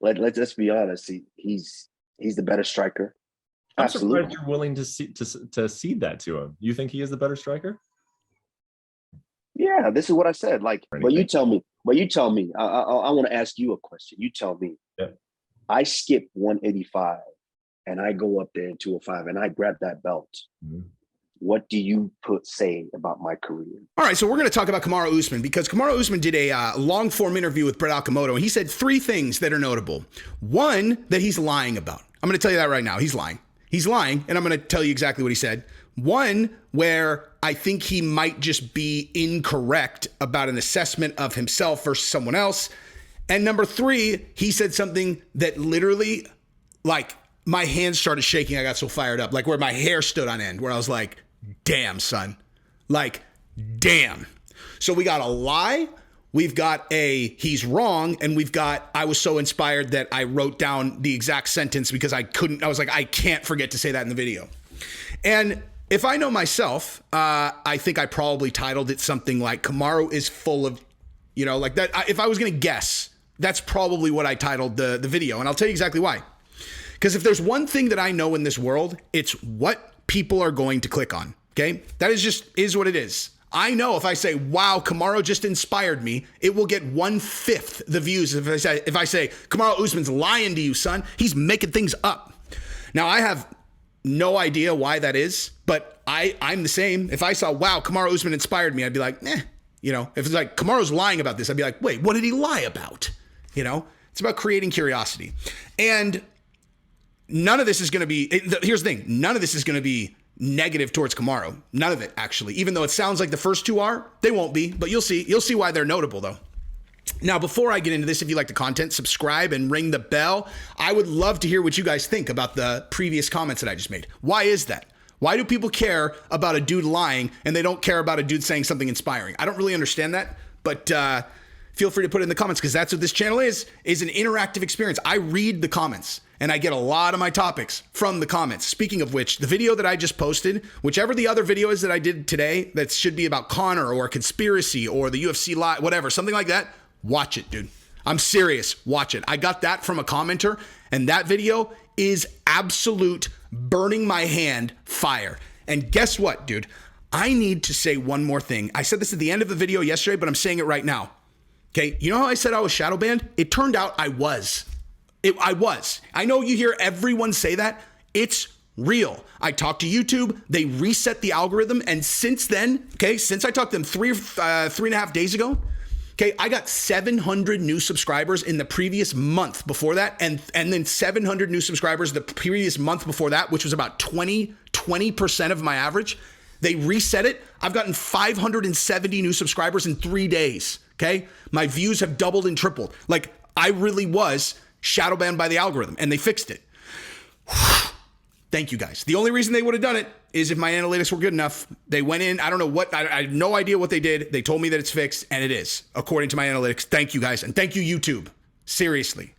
Let's be honest. He's the better striker. I'm surprised Absolutely. you're willing to cede that to him. You think he is the better striker? Yeah, this is what I said. Like, but you tell me. I want to ask you a question. You tell me. Yeah. I skip 185 and I go up there in 205 and I grab that belt. Mm-hmm. What do you say about my career? All right, so we're going to talk about Kamaru Usman because Kamaru Usman did a long-form interview with Brett Okomoto, and he said 3 things that are notable. One, that he's lying about. I'm going to tell you that right now. He's lying. He's lying, and I'm going to tell you exactly what he said. One, where I think he might just be incorrect about an assessment of himself versus someone else. And number 3, he said something that literally, like, my hands started shaking. I got so fired up, like where my hair stood on end, where I was like, damn, son. Like, damn. So we got a lie, we've got a he's wrong, and we've got I was so inspired that I wrote down the exact sentence because I was like, I can't forget to say that in the video. And if I know myself, I think I probably titled it something like Kamaru is full of, like that. If I was going to guess, that's probably what I titled the video. And I'll tell you exactly why. Because if there's one thing that I know in this world, it's what people are going to click on. Okay. That is what it is. I know if I say, wow, Kamaru just inspired me, it will get 1/5 the views. If I say Kamaru Usman's lying to you, son, he's making things up. Now I have no idea why that is, but I'm the same. If I saw, wow, Kamaru Usman inspired me, I'd be like, if it's like Kamaru's lying about this, I'd be like, wait, what did he lie about? It's about creating curiosity. And none of this is going to be, here's the thing, none of this is going to be negative towards Kamaru. None of it, actually. Even though it sounds like the first 2 are, they won't be, but you'll see. You'll see why they're notable, though. Now, before I get into this, if you like the content, subscribe and ring the bell. I would love to hear what you guys think about the previous comments that I just made. Why is that? Why do people care about a dude lying and they don't care about a dude saying something inspiring? I don't really understand that, but feel free to put it in the comments because that's what this channel is an interactive experience. I read the comments and I get a lot of my topics from the comments. Speaking of which, the video that I just posted, whichever the other video is that I did today that should be about Conor or conspiracy or the UFC live, whatever, something like that, watch it, dude. I'm serious. Watch it. I got that from a commenter, and that video is absolute burning my hand fire. And guess what, dude? I need to say one more thing. I said this at the end of the video yesterday, but I'm saying it right now. Okay, you know how I said I was shadow banned? It turned out I was. I was. I know you hear everyone say that. It's real. I talked to YouTube. They reset the algorithm. And since then, since I talked to them 3.5 days ago, I got 700 new subscribers in the previous month before that. And then 700 new subscribers the previous month before that, which was about 20% of my average. They reset it. I've gotten 570 new subscribers in 3 days. Okay. My views have doubled and tripled. Like I really was shadow banned by the algorithm and they fixed it. Thank you guys. The only reason they would have done it is if my analytics were good enough. They went in, I don't know what, I have no idea what they did. They told me that it's fixed and it is according to my analytics. Thank you guys. And thank you YouTube. Seriously.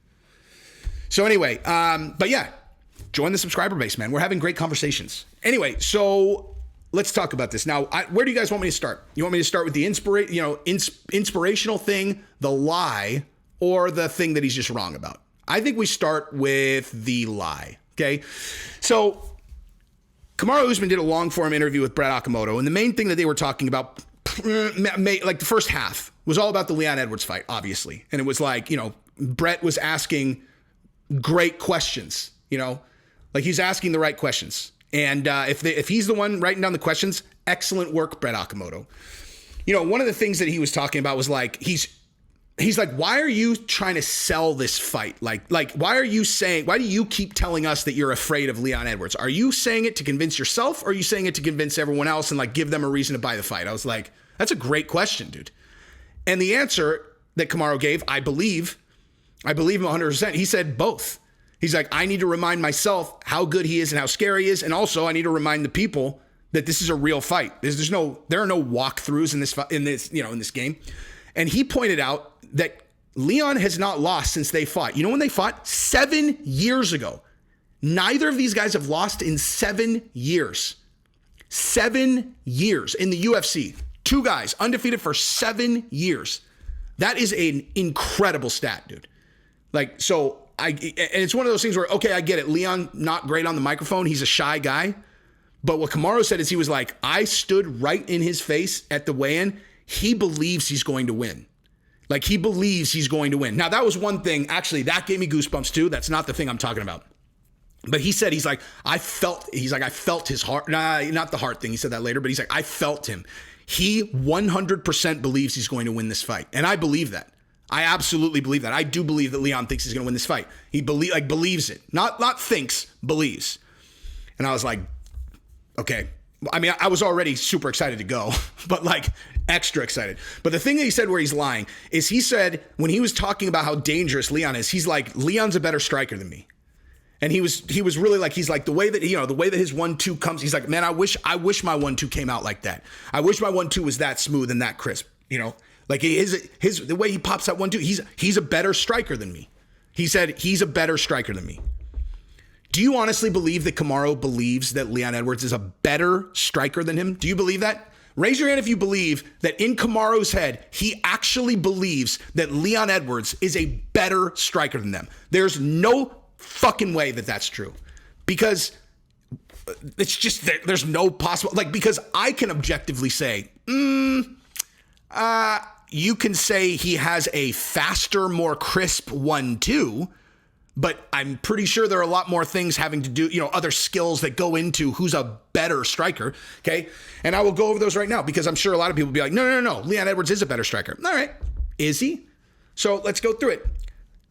So anyway, but yeah, join the subscriber base, man. We're having great conversations. Anyway, so let's talk about this. Now, where do you guys want me to start? You want me to start with the inspirational thing, the lie, or the thing that he's just wrong about? I think we start with the lie, okay? So Kamaru Usman did a long-form interview with Brett Okomoto, and the main thing that they were talking about, like the first half, was all about the Leon Edwards fight, obviously. And it was like, Brett was asking great questions, like he's asking the right questions. And if he's the one writing down the questions, excellent work, Brett Okomoto. One of the things that he was talking about was like, he's like, why are you trying to sell this fight? Like, why do you keep telling us that you're afraid of Leon Edwards? Are you saying it to convince yourself or are you saying it to convince everyone else and like give them a reason to buy the fight? I was like, that's a great question, dude. And the answer that Kamaru gave, I believe him 100%. He said both. He's like, I need to remind myself how good he is and how scary he is. And also I need to remind the people that this is a real fight. There are no walkthroughs in this game. And he pointed out that Leon has not lost since they fought. You know when they fought? 7 years ago. Neither of these guys have lost in 7 years. 7 years in the UFC. 2 guys undefeated for 7 years. That is an incredible stat, dude. Like, so and it's one of those things where, okay, I get it. Leon, not great on the microphone. He's a shy guy. But what Kamaru said is he was like, I stood right in his face at the weigh-in. He believes he's going to win. Like, he believes he's going to win. Now, that was one thing. Actually, that gave me goosebumps too. That's not the thing I'm talking about. But he said, I felt his heart. Nah, not the heart thing. He said that later, but he's like, I felt him. He 100% believes he's going to win this fight. And I believe that. I absolutely believe that. I do believe that Leon thinks he's going to win this fight. He believes it. Not thinks, believes. And I was like, okay. I mean, I was already super excited to go, but like extra excited. But the thing that he said where he's lying is he said when he was talking about how dangerous Leon is, he's like, Leon's a better striker than me. And he was really like, he's like, the way that his 1-2 comes, he's like, man, I wish my 1-2 came out like that. I wish my 1-2 was that smooth and that crisp, like the way he pops that 1-2, he's a better striker than me. He said he's a better striker than me. Do you honestly believe that Kamaru believes that Leon Edwards is a better striker than him? Do you believe that? Raise your hand if you believe that in Kamaru's head, he actually believes that Leon Edwards is a better striker than them. There's no fucking way that that's true, because it's just, there's no possible, like, because I can objectively say, you can say he has a faster, more crisp 1-2, but I'm pretty sure there are a lot more things having to do, other skills that go into who's a better striker. Okay. And I will go over those right now, because I'm sure a lot of people will be like, no. Leon Edwards is a better striker. All right. Is he? So let's go through it.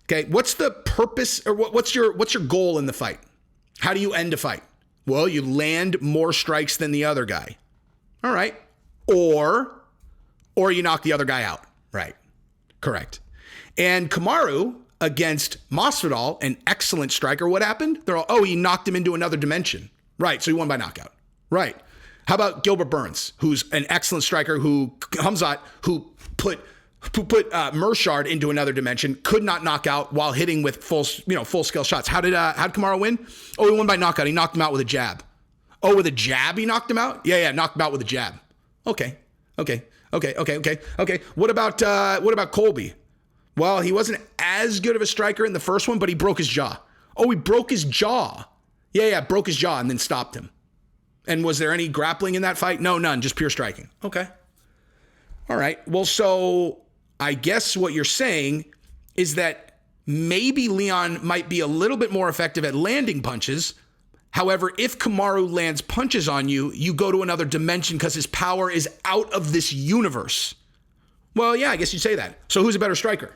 Okay. What's the purpose, or what's your goal in the fight? How do you end a fight? Well, you land more strikes than the other guy. All right. Or you knock the other guy out. Right. Correct. And Kamaru against Masvidal, an excellent striker, what happened? They're all, he knocked him into another dimension. Right, so he won by knockout. Right. How about Gilbert Burns, who's an excellent striker, who put Mershard into another dimension, could not knock out while hitting with full scale shots. How'd Kamaru win? He won by knockout. He knocked him out with a jab. With a jab he knocked him out? Yeah, knocked him out with a jab. Okay. What about Colby? Well, he wasn't as good of a striker in the first one, but he broke his jaw. He broke his jaw. Yeah, broke his jaw and then stopped him. And was there any grappling in that fight? No, none, just pure striking. Okay. All right. Well, so I guess what you're saying is that maybe Leon might be a little bit more effective at landing punches. However, if Kamaru lands punches on you, you go to another dimension because his power is out of this universe. Well, yeah, I guess you'd say that. So who's a better striker?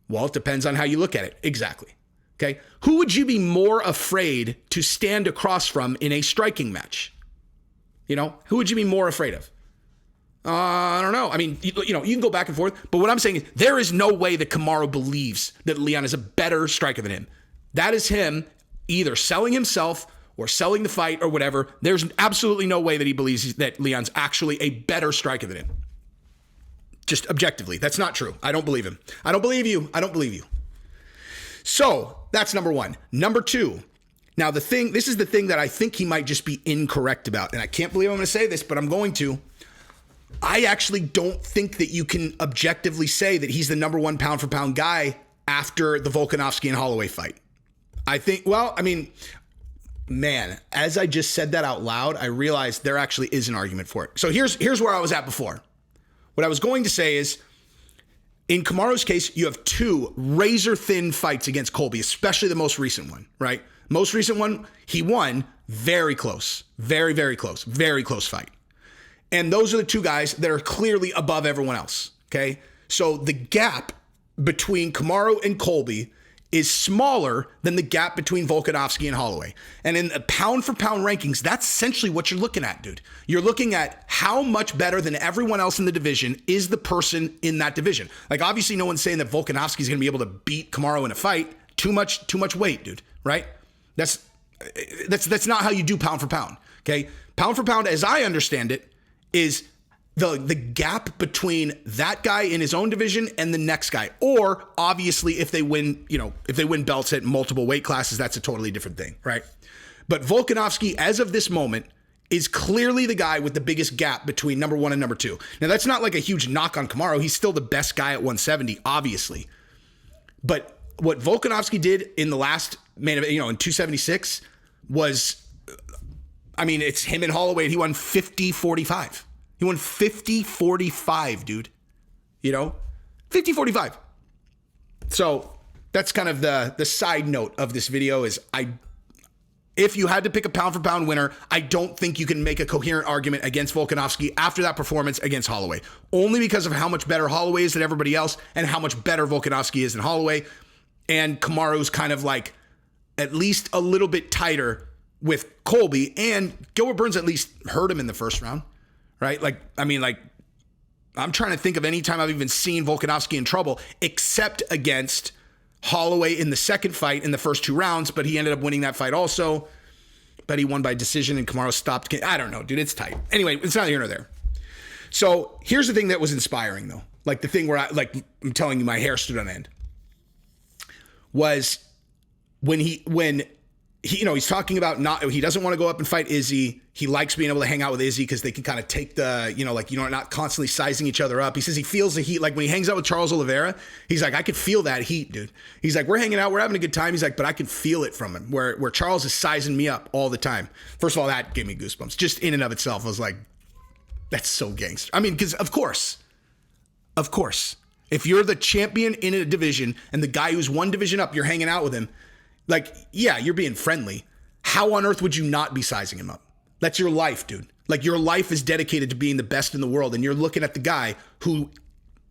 Well, it depends on how you look at it. Exactly. Okay. Who would you be more afraid to stand across from in a striking match? Who would you be more afraid of? I don't know. I mean, you can go back and forth, but what I'm saying is there is no way that Kamaru believes that Leon is a better striker than him. That is him either selling himself or selling the fight or whatever. There's absolutely no way that he believes that Leon's actually a better striker than him. Just objectively, that's not true. I don't believe him. I don't believe you. So that's number one. Number two. Now this is the thing that I think he might just be incorrect about. And I can't believe I'm going to say this, but I'm going to. I actually don't think that you can objectively say that he's the number one pound for pound guy after the Volkanovski and Holloway fight. I think, as I just said that out loud, I realized there actually is an argument for it. So here's where I was at before. What I was going to say is, in Kamaru's case, you have two razor-thin fights against Colby, especially the most recent one, right? Most recent one, he won very close. Very, very close. Very close fight. And those are the two guys that are clearly above everyone else, okay? So the gap between Kamaru and Colby is smaller than the gap between Volkanovski and Holloway. And in the pound-for-pound rankings, that's essentially what you're looking at, dude. You're looking at how much better than everyone else in the division is the person in that division. Like, obviously, no one's saying that Volkanovski is going to be able to beat Kamaru in a fight. Too much weight, dude, right? That's not how you do pound-for-pound, okay? Pound-for-pound, as I understand it, is the gap between that guy in his own division and the next guy. Or obviously if they win belts at multiple weight classes, that's a totally different thing, right? But Volkanovski, as of this moment, is clearly the guy with the biggest gap between number one and number two. Now, that's not like a huge knock on Kamaru. He's still the best guy at 170, obviously. But what Volkanovski did in the last main event, in 276 was, I mean, it's him and Holloway, and he won 50-45. He won 50-45, dude. 50-45. So that's kind of the side note of this video is if you had to pick a pound for pound winner, I don't think you can make a coherent argument against Volkanovski after that performance against Holloway. Only because of how much better Holloway is than everybody else and how much better Volkanovski is than Holloway. And Kamaru's kind of like at least a little bit tighter with Colby, and Gilbert Burns at least hurt him in the first round, right? I'm trying to think of any time I've even seen Volkanovski in trouble except against Holloway in the second fight in the first 2 rounds, but he ended up winning that fight also. But he won by decision and Kamaru stopped. I don't know, dude. It's tight. Anyway, it's not here nor there. So here's the thing that was inspiring, though. Like the thing where I'm telling you, my hair stood on end. Was when he's talking about he doesn't want to go up and fight Izzy. He likes being able to hang out with Izzy because they can kind of take the, not constantly sizing each other up. He says he feels the heat. Like when he hangs out with Charles Oliveira, he's like, I could feel that heat, dude. He's like, we're hanging out, we're having a good time. He's like, but I can feel it from him where Charles is sizing me up all the time. First of all, that gave me goosebumps just in and of itself. I was like, that's so gangster. I mean, because of course, if you're the champion in a division and the guy who's one division up, you're hanging out with him, like, yeah, you're being friendly. How on earth would you not be sizing him up? That's your life, dude. Like your life is dedicated to being the best in the world. And you're looking at the guy who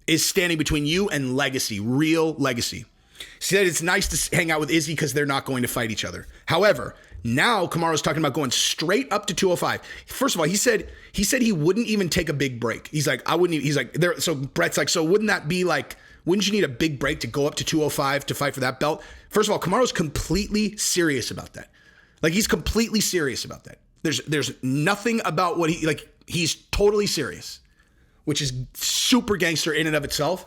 is standing between you and legacy, real legacy. He said it's nice to hang out with Izzy because they're not going to fight each other. However, now Kamaru's talking about going straight up to 205. First of all, he said he wouldn't even take a big break. He's like, I wouldn't even, he's like, there. So Brett's like, so wouldn't that be like, wouldn't you need a big break to go up to 205 to fight for that belt? First of all, Kamaru's completely serious about that. Like he's completely serious about that. There's nothing about what he's totally serious, which is super gangster in and of itself.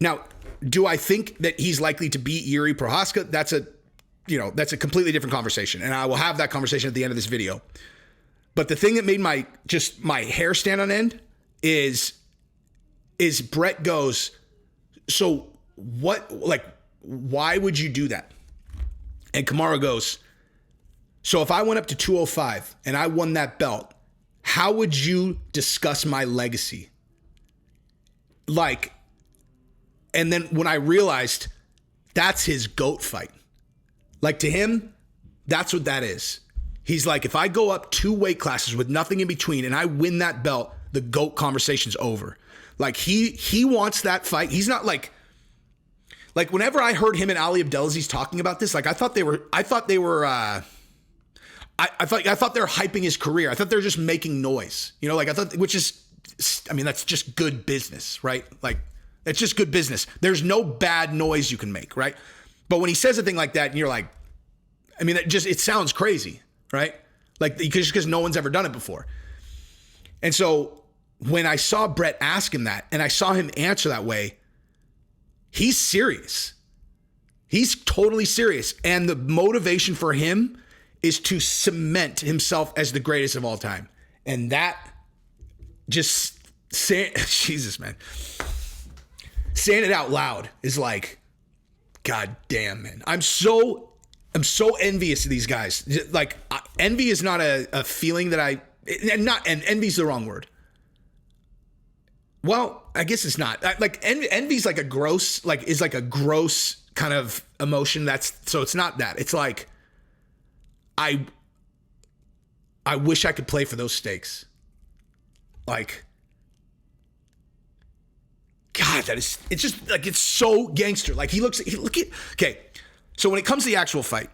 Now, do I think that he's likely to beat Yuri Prochazka? That's a completely different conversation. And I will have that conversation at the end of this video. But the thing that made my hair stand on end is Brett goes, so what, why would you do that? And Kamaru goes, so if I went up to 205 and I won that belt, how would you discuss my legacy? And then when I realized that's his GOAT fight, like to him, that's what that is. He's like, if I go up 2 weight classes with nothing in between and I win that belt, the GOAT conversation's over. Like he wants that fight. He's not like whenever I heard him and Ali Abdelaziz talking about this, like I thought they were hyping his career. I thought they were just making noise, I thought, that's just good business, right? Like it's just good business. There's no bad noise you can make, right? But when he says a thing like that and you're like, it sounds crazy, right? Like because no one's ever done it before. And so when I saw Brett ask him that and I saw him answer that way, he's serious. He's totally serious. And the motivation for him is to cement himself as the greatest of all time. And that just Jesus, man. Saying it out loud is like, God damn, man. I'm so envious of these guys. Like envy is not a feeling that envy's the wrong word. Well, I guess it's not. Envy's like a gross kind of emotion. So it's not that. It's like, I wish I could play for those stakes. Like, God, it's just like, it's so gangster. Like okay. So when it comes to the actual fight,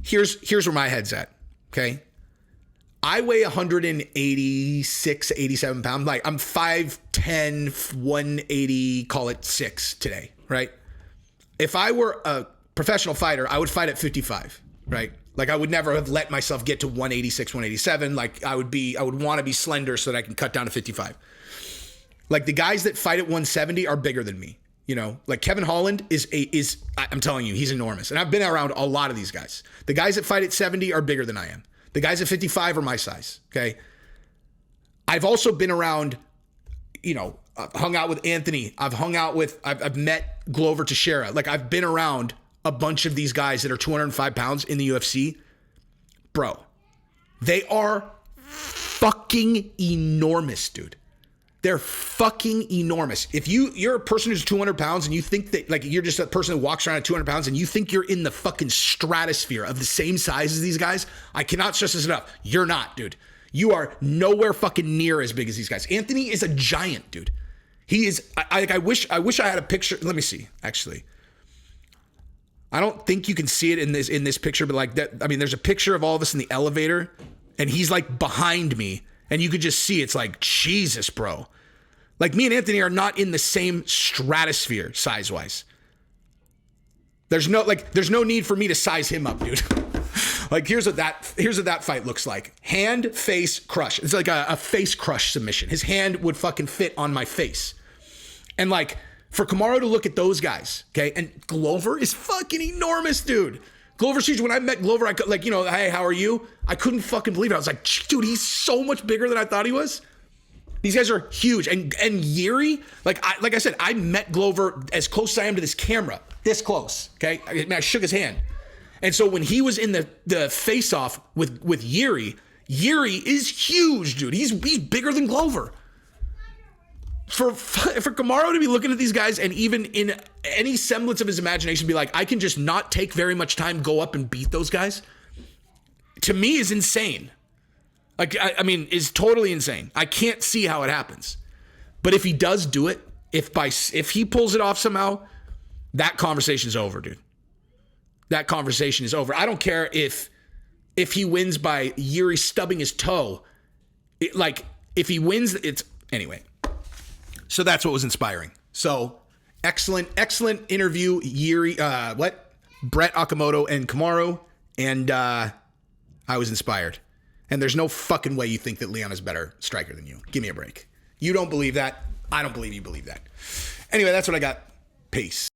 here's where my head's at. Okay. I weigh 186, 87 pounds. Like I'm 5'10", 180, call it 6 today. Right. If I were a professional fighter, I would fight at 55. Right. Like I would never have let myself get to 186, 187. Like I would want to be slender so that I can cut down to 55. Like the guys that fight at 170 are bigger than me. Like Kevin Holland is I'm telling you, he's enormous. And I've been around a lot of these guys. The guys that fight at 70 are bigger than I am. The guys at 55 are my size. Okay. I've also been around, hung out with Anthony. I've met Glover Teixeira. Like, I've been around a bunch of these guys that are 205 pounds in the UFC. Bro, they are fucking enormous, dude. They're fucking enormous. If you're a person who's 200 pounds and you think that, like, you're just a person who walks around at 200 pounds and you think you're in the fucking stratosphere of the same size as these guys, I cannot stress this enough. You're not, dude. You are nowhere fucking near as big as these guys. Anthony is a giant, dude. He is. I wish I had a picture. Let me see. Actually, I don't think you can see it in this picture, but like that. I mean, there's a picture of all of us in the elevator, and he's like behind me, and you could just see. It's like, Jesus, bro. Like, me and Anthony are not in the same stratosphere size wise. There's no need for me to size him up, dude. Like, here's what that fight looks like. Hand, face, crush. It's like a face crush submission. His hand would fucking fit on my face. And like, for Kamaru to look at those guys, okay? And Glover is fucking enormous, dude. Glover's huge. When I met Glover, I could, like, you know, hey, how are you? I couldn't fucking believe it. I was like, dude, he's so much bigger than I thought he was. These guys are huge. And Yuri, like I said, I met Glover as close as I am to this camera. This close, okay? I shook his hand. And so when he was in the face-off with Yuri is huge, dude. He's bigger than Glover. For Kamaru to be looking at these guys and even in any semblance of his imagination be like, I can just not take very much time, go up and beat those guys, to me is insane. Like, I mean, is totally insane. I can't see how it happens. But if he does do it, if he pulls it off somehow, that conversation's over, dude. That conversation is over. I don't care if he wins by Yuri stubbing his toe. If he wins, it's anyway. So that's what was inspiring. So excellent interview, Yuri. Brett Okomoto and Kamaru, and I was inspired. And there's no fucking way you think that Leon is a better striker than you. Give me a break. You don't believe that. I don't believe you believe that. Anyway, that's what I got. Peace.